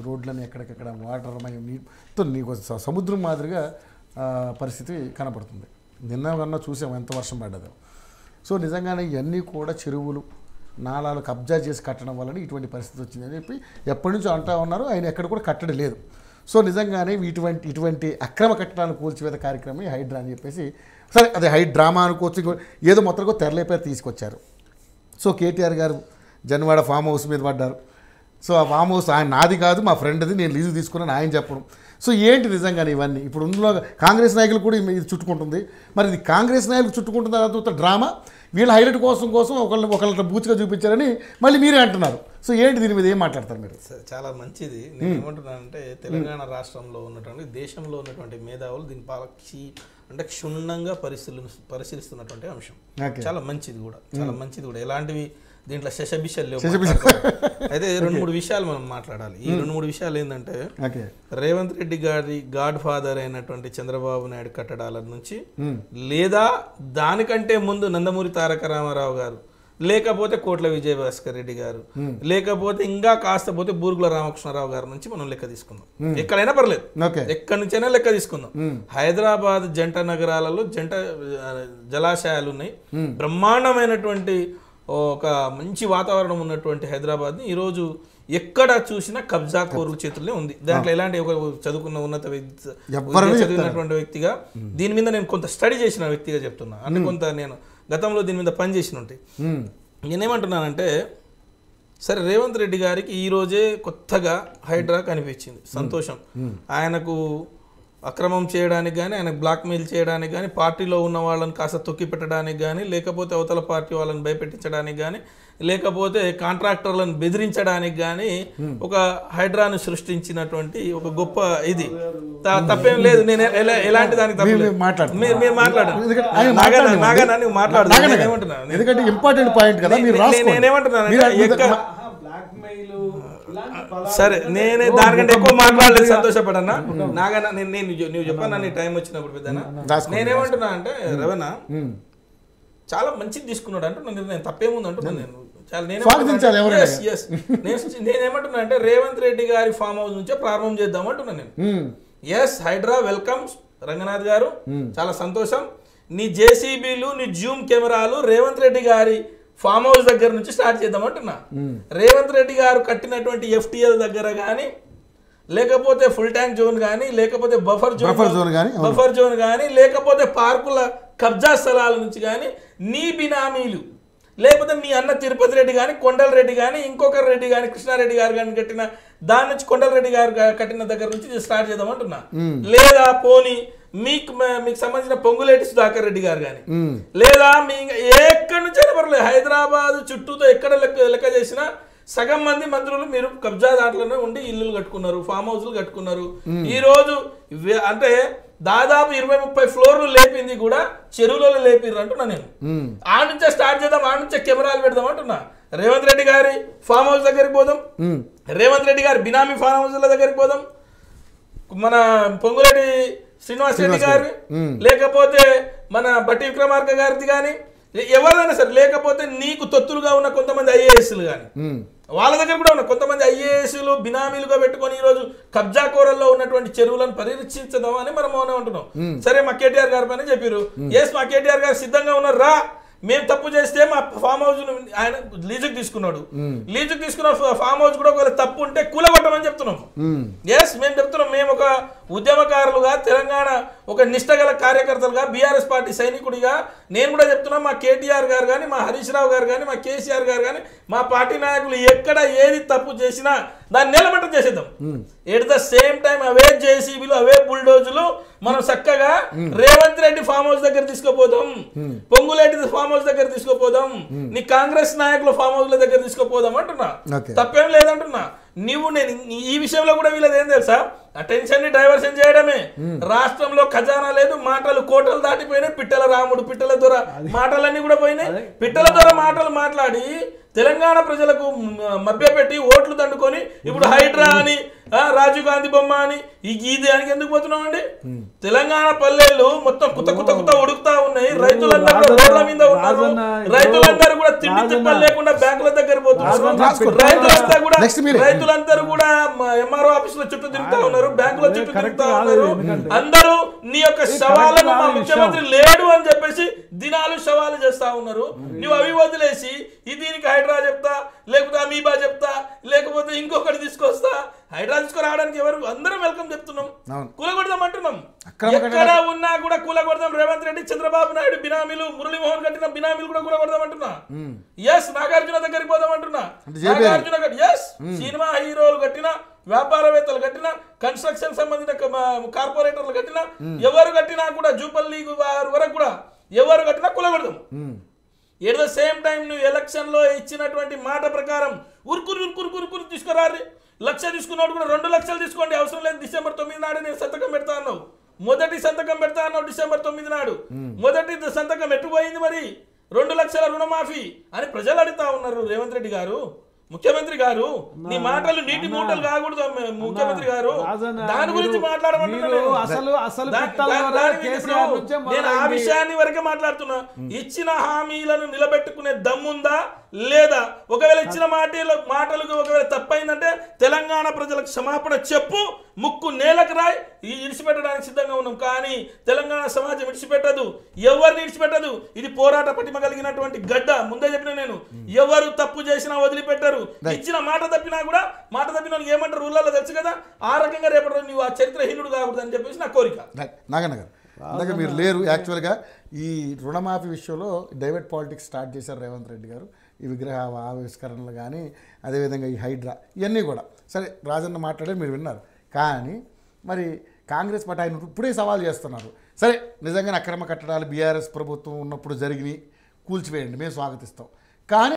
రోడ్లని ఎక్కడికక్కడ వాటర్మయం నీటితో నీకు సముద్రం మాదిరిగా పరిస్థితి కనపడుతుంది. నిన్న కన్నా చూసాం ఎంత వర్షం పడ్డదో. సో నిజంగానే ఇవన్నీ కూడా చెరువులు నాలాలు కబ్జా చేసి కట్టడం వలన ఇటువంటి పరిస్థితి వచ్చిందని చెప్పి ఎప్పటి నుంచో అంటూ ఉన్నారు. ఆయన ఎక్కడ కూడా కట్టడం లేదు. సో నిజంగానే ఇటువంటి అక్రమ కట్టడాలను కూల్చివేత కార్యక్రమం హైడ్రా అని చెప్పేసి, సరే అది డ్రామా అనుకోవచ్చు, ఏదో మొత్తంగా తెరలేపై తీసుకొచ్చారు. సో కేటీఆర్ గారు జన్వాడ ఫామ్ హౌస్ మీద పడ్డారు. సో ఆ ఫామ్ హౌస్ ఆయన నాది కాదు, మా ఫ్రెండ్ది, నేను లీజు తీసుకున్నాను ఆయన చెప్పడం. సో ఏంటి నిజంగానే ఇవన్నీ? ఇప్పుడు ఇందులో కాంగ్రెస్ నాయకులు కూడా ఇది చుట్టుకుంటుంది. మరి ఇది కాంగ్రెస్ నాయకులు చుట్టుకుంటుంది తర్వాత డ్రామా, వీళ్ళ హైలైట్ కోసం ఒకళ్ళ బూచిగా చూపించారని మళ్ళీ మీరే అంటున్నారు. సో ఏంటి దీని మీద ఏం మాట్లాడతారు మీరు? చాలా మంచిది. నేను ఏమంటున్నానంటే తెలంగాణ రాష్ట్రంలో ఉన్నటువంటి దేశంలో ఉన్నటువంటి మేధావులు దీని అంటే క్షుణ్ణంగా పరిశీలిస్తున్నటువంటి అంశం. చాలా మంచిది కూడా, చాలా మంచిది కూడా. ఎలాంటివి దీంట్లో శశబిషలు లేవు. అయితే 2-3 విషయాలు మనం మాట్లాడాలి. ఈ 2-3 విషయాలు ఏంటంటే, రేవంత్ రెడ్డి గారి గాడ్ ఫాదర్ అయినటువంటి చంద్రబాబు నాయుడు కట్టడాల నుంచి, లేదా దానికంటే ముందు నందమూరి తారక రామారావు గారు, లేకపోతే కోట్ల విజయభాస్కర్ రెడ్డి గారు, లేకపోతే ఇంకా కాస్త పోతే బూరుగుల రామకృష్ణారావు గారి నుంచి మనం లెక్క తీసుకుందాం. ఎక్కడైనా పర్లేదు, ఎక్కడి నుంచైనా లెక్క తీసుకుందాం. హైదరాబాద్ జంట నగరాలలో జంట జలాశయాలు ఉన్నాయి. బ్రహ్మాండమైనటువంటి ఒక మంచి వాతావరణం ఉన్నటువంటి హైదరాబాద్ని ఈరోజు ఎక్కడ చూసినా కబ్జా కోరుల చేతుల్లో ఉంది. దాంట్లో ఎలాంటి ఒక చదువుకున్న ఉన్నత చదివినటువంటి వ్యక్తిగా దీని మీద నేను కొంత స్టడీ చేసిన వ్యక్తిగా చెప్తున్నా. అంటే కొంత నేను గతంలో దీని మీద పని చేసిన ఉంటాయి. నేనేమంటున్నానంటే, సరే రేవంత్ రెడ్డి గారికి ఈరోజే కొత్తగా హైడ్రా కనిపించింది, సంతోషం. ఆయనకు అక్రమం చేయడానికి కానీ, ఆయన బ్లాక్మెయిల్ చేయడానికి కానీ, పార్టీలో ఉన్న వాళ్ళని కాస్త తొక్కి పెట్టడానికి కానీ, లేకపోతే అవతల పార్టీ వాళ్ళని భయపెట్టించడానికి కానీ, లేకపోతే కాంట్రాక్టర్లను బెదిరించడానికి కానీ ఒక హైడ్రాను సృష్టించినటువంటి ఒక గొప్ప ఇది. తప్పేం లేదు. నేను ఎలాంటి దానికి తప్పలేదు. మీరు మాట్లాడాను. నేనేమంటున్నాను, సరే నేనే దానికంటే ఎక్కువ మాట్లాడలేదు, సంతోషపడన్నా. నాగన్నా నువ్వు చెప్పాను నీ టైం వచ్చినప్పుడు పెద్దనా. నేనేమంటున్నా అంటే, రవణ చాలా మంచిది తీసుకున్నాడు అంటున్నాను. నేను తప్పేముంది అంటున్నాను. నేనేమంటున్నా అంటే, రేవంత్ రెడ్డి గారి ఫామ్ హౌస్ నుంచే ప్రారంభం చేద్దాం అంటున్నాను నేను. ఎస్, హైడ్రా వెల్కమ్ రంగనాథ్ గారు, చాలా సంతోషం. నీ జేసీబీలు, నీ జూమ్ కెమెరాలు రేవంత్ రెడ్డి గారి ఫామ్ హౌస్ దగ్గర నుంచి స్టార్ట్ చేద్దాం అంటున్నా. రేవంత్ రెడ్డి గారు కట్టినటువంటి FTL దగ్గర కానీ, లేకపోతే ఫుల్ ట్యాంక్ జోన్ కానీ, లేకపోతే బఫర్ జోన్ కానీ, లేకపోతే పార్కుల కబ్జా స్థలాల నుంచి కానీ, నీ బినామీలు, లేకపోతే మీ అన్న తిరుపతి రెడ్డి కానీ, కొండల రెడ్డి కానీ, ఇంకొకరు రెడ్డి కానీ, కృష్ణారెడ్డి గారు కానీ కట్టిన దాని నుంచి, కొండల రెడ్డి గారు కట్టిన దగ్గర నుంచి స్టార్ట్ చేద్దాం అంటున్నా. లేదా పోనీ మీకు సంబంధించిన పొంగులేటి సుధాకర్ రెడ్డి గారు కానీ, లేదా మీ ఎక్కడి నుంచైనా పర్లేదు, హైదరాబాద్ చుట్టూతో ఎక్కడ లెక్క చేసినా సగం మంది మంత్రులు మీరు కబ్జా దాంట్లోనే ఉండి ఇల్లులు కట్టుకున్నారు, ఫామ్ హౌస్లు కట్టుకున్నారు. ఈ రోజు అంటే దాదాపు 20-30 ఫ్లోర్లు లేపింది కూడా చెరువులలో లేపిర్రు అంటున్నా నేను. ఆ నుంచే స్టార్ట్ చేద్దాం, ఆ నుంచే కెమెరాలు పెడదాం అంటున్నా. రేవంత్ రెడ్డి గారి ఫామ్ హౌస్ దగ్గరికి పోదాం, రేవంత్ రెడ్డి గారి బినామీ ఫామ్ హౌస్ల దగ్గరికి పోదాం, మన పొంగులేటి శ్రీనివాస్ రెడ్డి గారు, లేకపోతే మన బట్టి విక్రమార్క గారిది కానీ, ఎవరైనా సరే, లేకపోతే నీకు తొత్తులుగా ఉన్న కొంతమంది IASలు కానీ వాళ్ళ దగ్గర కూడా ఉన్న కొంతమంది IASలు బినామీలుగా పెట్టుకొని ఈరోజు కబ్జా కోరల్లో ఉన్నటువంటి చెరువులను పరిరక్షించదాం అని మనం మౌనం అంటున్నాం. సరే, మా కేటీఆర్ గారి పని చెప్పారు. ఎస్, మా కేటీఆర్ గారు సిద్ధంగా ఉన్నారు. రా, మేము తప్పు చేస్తే మా ఫామ్ హౌస్ ఆయన లీజుకు తీసుకున్నాడు, లీజుకు తీసుకున్న ఫామ్ హౌస్ కూడా ఒకవేళ తప్పు ఉంటే కూలగొట్టమని చెప్తున్నాం. ఎస్, మేము చెప్తున్నాం. మేము ఒక ఉద్యమకారులుగా, తెలంగాణ ఒక నిష్టగల కార్యకర్తలుగా, BRS పార్టీ సైనికుడిగా నేను కూడా చెప్తున్నా. మా కేటీఆర్ గారు కానీ, మా హరీష్ రావు గారు కానీ, మా కేసీఆర్ గారు కానీ, మా పార్టీ నాయకులు ఎక్కడ ఏది తప్పు చేసినా దాన్ని నిలబెట్ట చేసేద్దాం. ఎట్ ద సేమ్ టైం అవే JCBలు, అవే బుల్డోజులు మనం చక్కగా రేవంత్ రెడ్డి ఫామ్ హౌస్ దగ్గర తీసుకుపోదాం, పొంగులేటి ఫామ్ హౌస్ దగ్గర తీసుకుపోదాం, నీ కాంగ్రెస్ నాయకుల ఫామ్ హౌస్ల దగ్గర తీసుకుపోదాం అంటున్నా. తప్పేం లేదంటున్నా. నేను ఈ విషయంలో కూడా వీళ్ళది ఏం తెలుసా, అటెన్షన్ ని డైవర్షన్ చేయడమే. రాష్ట్రంలో ఖజానా లేదు, మాటలు కోటలు దాటిపోయినాయి. పిట్టల రాముడు, పిట్టల దొర మాటలన్నీ కూడా పోయినాయి. పిట్టల దొర మాటలు మాట్లాడి తెలంగాణ ప్రజలకు మభ్యపెట్టి ఓట్లు దండుకొని ఇప్పుడు హైడ్రా అని రాజీవ్ గాంధీ బొమ్మ అని ఈ దానికి ఎందుకు పోతున్నాం అండి? తెలంగాణ పల్లెలు మొత్తం కుత్త ఉడుకుతా ఉన్నాయి. రైతులందరూ కూడా రోడ్ల మీద ఉన్నారు. రైతులందరూ కూడా తిండి తిప్పలు లేకుండా బ్యాంకుల దగ్గర పోతున్నారు. రైతులందరూ కూడా ఎంఆర్ఓ ఆఫీసుల చుట్టూ తిరుగుతా ఉన్నారు, బ్యాంకుల చుట్టూ తిరుగుతా ఉన్నారు. అందరూ నీ యొక్క సవాళ్ళను మా ముఖ్యమంత్రి లేడు అని చెప్పేసి దినాలు సవాలు చేస్తా ఉన్నారు. నువ్వు అవి వదిలేసి దీనికి హైడ్రా చెప్తా, లేకపోతే అమీబా చెప్తా, లేకపోతే ఇంకొకటి తీసుకొస్తా. హైడ్రా తీసుకురావడానికి ఎవరు అందరం వెల్కమ్ చెప్తున్నాం, కూలగొడదాం అంటున్నాం. ఎక్కడ ఉన్నా కూడా కూలగొడదాం. రేవంత్ రెడ్డి, చంద్రబాబు నాయుడు బినామీలు, మురళీమోహన్ కట్టిన బినామీలు కూడా కూలగొడదాం అంటున్నా. ఎస్, నాగార్జున దగ్గరికి పోదాం అంటున్నా. నాగార్జున ఎస్, సినిమా హీరోలు కట్టిన, వ్యాపారవేత్తలు కట్టిన, కన్స్ట్రక్షన్ సంబంధించిన కార్పొరేటర్లు కట్టిన, ఎవరు కట్టినా కూడా జూపల్లి వరకు కూడా ఎవరు కట్టినా కూలగొడదాం. ఎట్ ద సేమ్ టైం నువ్వు ఎలక్షన్ లో ఇచ్చినటువంటి మాట ప్రకారం ఉరుకురు తీసుకురారి. 1,00,000 తీసుకున్నాడు కూడా 2 లక్షలు తీసుకోండి, అవసరం లేదు. డిసెంబర్ 9 నాడు నేను సంతకం పెడతా అన్నావు. మొదటి సంతకం పెడతా అన్నావు డిసెంబర్ 9 నాడు. మొదటి సంతకం ఎట్టుపోయింది మరి? 2 లక్షల రుణమాఫీ అని ప్రజలు అడుగుతా ఉన్నారు. రేవంత్ రెడ్డి గారు, ముఖ్యమంత్రి గారు, నీ మాటలు నీటి మూటలు కాకూడదు. ముఖ్యమంత్రి గారు దాని గురించి మాట్లాడమంటున్నాను. నేను ఆ విషయాన్ని వరకే మాట్లాడుతున్నా. ఇచ్చిన హామీలను నిలబెట్టుకునే దమ్ముందా లేదా? ఒకవేళ ఇచ్చిన మాటలకు ఒకవేళ తప్పైందంటే తెలంగాణ ప్రజలకు క్షమాపణ చెప్పు, ముక్కు నేలకు రాయి, ఇడిచిపెట్టడానికి సిద్ధంగా ఉన్నాం. కానీ తెలంగాణ సమాజం ఇడిచిపెట్టదు, ఎవరిని ఇడిచిపెట్టదు. ఇది పోరాట పటిమ కలిగినటువంటి గడ్డ. ముందే చెప్పిన నేను, ఎవరు తప్పు చేసినా వదిలిపెట్టరు. ఇచ్చిన మాట తప్పినా కూడా, మాట తప్పిన ఏమంటారు ఊళ్ళలో తెలుసు కదా, ఆ రకంగా రేపటి నువ్వు ఆ చరిత్రహీనుడు కాకూడదు అని చెప్పేసి నా కోరిక. నాగనగర్ అందుకే మీరు లేరు. యాక్చువల్గా ఈ రుణమాఫీ విషయంలో డైవర్ట్ పాలిటిక్స్ స్టార్ట్ చేశారు రేవంత్ రెడ్డి గారు. ఈ విగ్రహ ఆవిష్కరణలు కానీ, అదేవిధంగా ఈ హైడ్రా, ఇవన్నీ కూడా సరే రాజన్న మాట్లాడే మీరు విన్నారు. కానీ మరి కాంగ్రెస్ పార్టీ ఆయన ఇప్పుడే సవాల్ చేస్తున్నారు. సరే నిజంగానే అక్రమ కట్టడాలు బీఆర్ఎస్ ప్రభుత్వం ఉన్నప్పుడు జరిగినాయి, కూల్చివేయండి, మేము స్వాగతిస్తాం. కానీ